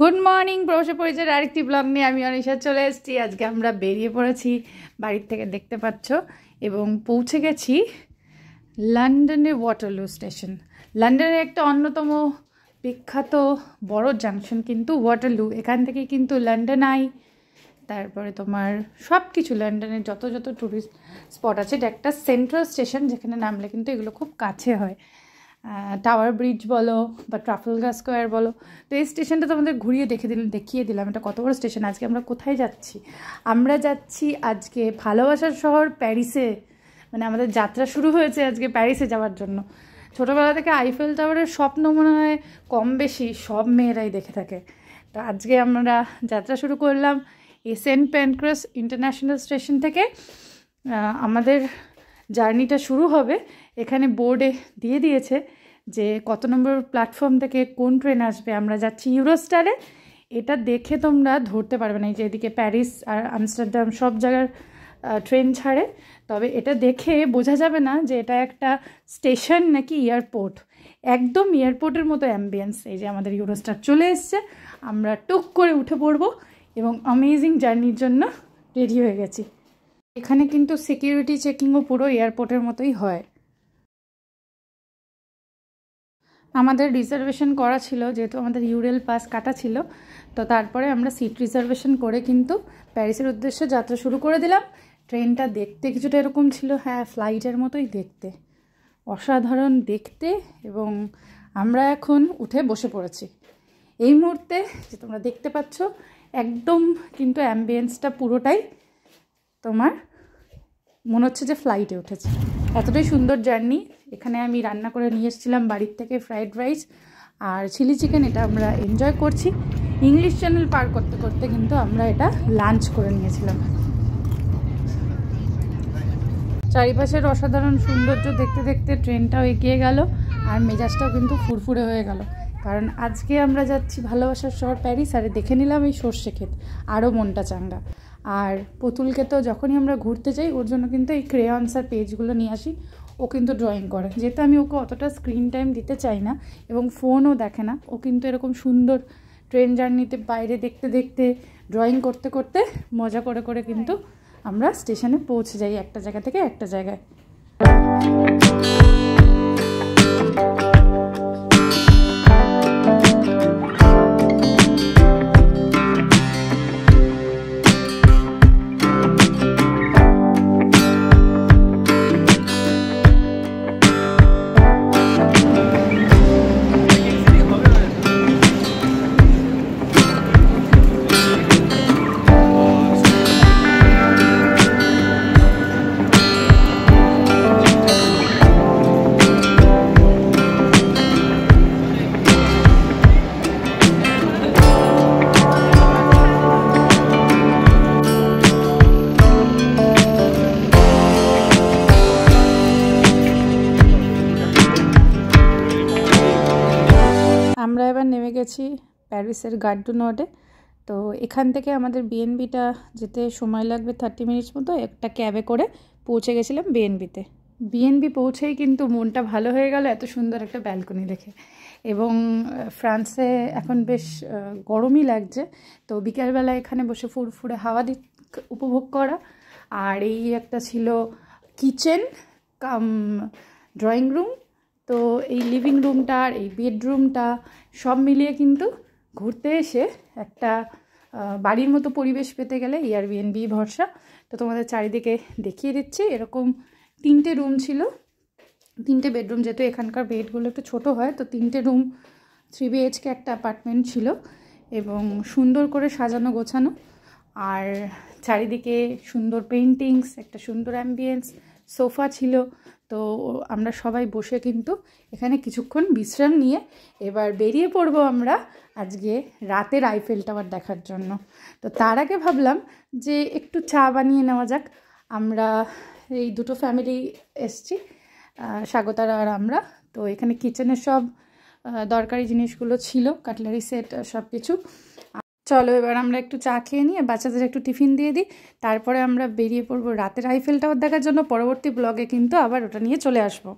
Good morning প্রবাসী পরিচয়ের আরেকটি ব্লগ নিয়ে আমি অনিশা চলে এসেছি। আজকে আমরা বেরিয়ে পড়েছি বাড়ির থেকে, দেখতে পাচ্ছ, এবং পৌঁছে গেছি লন্ডনে ওয়াটারলু স্টেশন। লন্ডনের একটা অন্যতম বিখ্যাত বড় জাংশন কিন্তু ওয়াটারলু। এখান থেকে কিন্তু লন্ডন আই, তারপরে তোমার সব কিছু লন্ডনের যত যত ট্যুরিস্ট স্পট আছে, এটা একটা সেন্ট্রাল স্টেশন যেখানে নামলে কিন্তু এগুলো খুব কাছে হয়। টাওয়ার ব্রিজ বলো বা ট্রাফালগার স্কোয়ার বলো। তো এই স্টেশনটা তোমাদের ঘুরিয়ে দেখিয়ে দিলাম এটা কত বড় স্টেশন। আজকে আমরা কোথায় যাচ্ছি? আমরা যাচ্ছি আজকে ভালোবাসার শহর প্যারিসে। মানে আমাদের যাত্রা শুরু হয়েছে আজকে প্যারিসে যাওয়ার জন্য। ছোটোবেলা থেকে আইফেল টাওয়ারের স্বপ্ন মনে হয় কম বেশি সব মেয়েরাই দেখে থাকে। তো আজকে আমরা যাত্রা শুরু করলাম এই সেন্ট প্যানক্রাস ইন্টারন্যাশনাল স্টেশন থেকে। আমাদের জার্নিটা শুরু হবে, এখানে বোর্ডে দিয়ে দিয়েছে যে কত নম্বর প্ল্যাটফর্ম থেকে কোন ট্রেন আসবে। আমরা যাচ্ছি ইউরোস্টারে। এটা দেখে তোমরা ধরতে পারবে না, এই যে এদিকে প্যারিস আর আমস্টারডাম সব জায়গার ট্রেন ছাড়ে, তবে এটা দেখে বোঝা যাবে না যে এটা একটা স্টেশন নাকি এয়ারপোর্ট। একদম এয়ারপোর্টের মতো অ্যাম্বিয়েন্স। এই যে আমাদের ইউরোস্টার চলে এসছে, আমরা টুক করে উঠে পড়বো এবং অ্যামেজিং জার্নির জন্য রেডি হয়ে গেছি। এখানে কিন্তু সিকিউরিটি চেকিংও পুরো এয়ারপোর্টের মতোই হয়। আমাদের রিজার্ভেশন করা ছিল, যেহেতু আমাদের ইউরেল পাস কাটা ছিল, তো তারপরে আমরা সিট রিজার্ভেশন করে কিন্তু প্যারিসের উদ্দেশ্যে যাত্রা শুরু করে দিলাম। ট্রেনটা দেখতে কিছুটা এরকম ছিল, হ্যাঁ ফ্লাইটের মতোই দেখতে, অসাধারণ দেখতে। এবং আমরা এখন উঠে বসে পড়েছি এই মুহূর্তে, যে তোমরা দেখতে পাচ্ছ একদম কিন্তু অ্যাম্বিয়েন্সটা পুরোটাই তোমার মনে হচ্ছে যে ফ্লাইটে উঠেছে। এতটাই সুন্দর জার্নি। এখানে আমি রান্না করে নিয়ে এসেছিলাম বাড়ির থেকে ফ্রাইড রাইস আর চিলি চিকেন, এটা আমরা এনজয় করছি। ইংলিশ চ্যানেল পার করতে করতে কিন্তু আমরা এটা লাঞ্চ করে নিয়েছিলাম। চারিপাশের অসাধারণ সৌন্দর্য দেখতে দেখতে ট্রেনটাও এগিয়ে গেল আর মেজাজটাও কিন্তু ফুরফুরে হয়ে গেল, কারণ আজকে আমরা যাচ্ছি ভালোবাসার শহর প্যারিস। আর দেখে নিলাম এই সর্ষে ক্ষেত, আরও মনটা চাঙ্গা। আর পুতুলকে তো যখনই আমরা ঘুরতে যাই ওর জন্য কিন্তু এই ক্রেয়ন্স আর পেজগুলো নিয়ে আসি, ও কিন্তু ড্রয়িং করে। যেহেতু আমি ওকে অতটা স্ক্রিন টাইম দিতে চাই না এবং ফোনও দেখে না, ও কিন্তু এরকম সুন্দর ট্রেন জার্নিতে বাইরে দেখতে দেখতে ড্রয়িং করতে করতে মজা করে করে কিন্তু আমরা স্টেশনে পৌঁছে যাই একটা জায়গা থেকে একটা জায়গায়। আমরা এবার নেমে গেছি প্যারিসের গার ডু নর্ডে। তো এখান থেকে আমাদের বিএনবিটা যেতে সময় লাগবে 30 মিনিটস মতো। একটা ক্যাবে করে পৌঁছে গেছিলাম বিএনবিতে। বিএনবি পৌঁছেই কিন্তু মনটা ভালো হয়ে গেল এত সুন্দর একটা ব্যালকনি দেখে। এবং ফ্রান্সে এখন বেশ গরমই লাগছে, তো বিকেলবেলা এখানে বসে ফুরফুরে হাওয়া উপভোগ করা। আর এই একটা ছিল কিচেন কাম ড্রয়িং রুম। তো এই লিভিং রুমটা আর এই বেডরুমটা সব মিলিয়ে কিন্তু ঘুরতে এসে একটা বাড়ির মতো পরিবেশ পেতে গেলে এয়ারবিএনবি ভরসা। তো তোমাদের চারিদিকে দেখিয়ে দিচ্ছি। এরকম 3টে রুম ছিল, 3টে বেডরুম। যেহেতু এখানকার বেডগুলো একটু ছোটো হয়, তো 3টে রুম, 3 BHK একটা অ্যাপার্টমেন্ট ছিল এবং সুন্দর করে সাজানো গোছানো। আর চারিদিকে সুন্দর পেইন্টিংস, একটা সুন্দর অ্যাম্বিয়েন্স, সোফা ছিল। তো আমরা সবাই বসে কিন্তু এখানে কিছুক্ষণ বিশ্রাম নিয়ে এবার বেরিয়ে পড়বো আমরা আজকে রাতের আইফেল টাওয়ার দেখার জন্য। তো তার আগে ভাবলাম যে একটু চা বানিয়ে নেওয়া যাক। আমরা এই দুটো ফ্যামিলি এসছি, স্বাগতারা আর আমরা। তো এখানে কিচেনের সব দরকারি জিনিসগুলো ছিল, কাটলারি সেট সব কিছু। চলো এবার আমরা একটু চা খেয়ে নিয়ে বাচ্চাদের একটু টিফিন দিয়ে দিই, তারপরে আমরা বেরিয়ে পড়বো রাতের আইফেল টাওয়ার দেখার জন্য। পরবর্তী ব্লগে কিন্তু আবার ওটা নিয়ে চলে আসবো।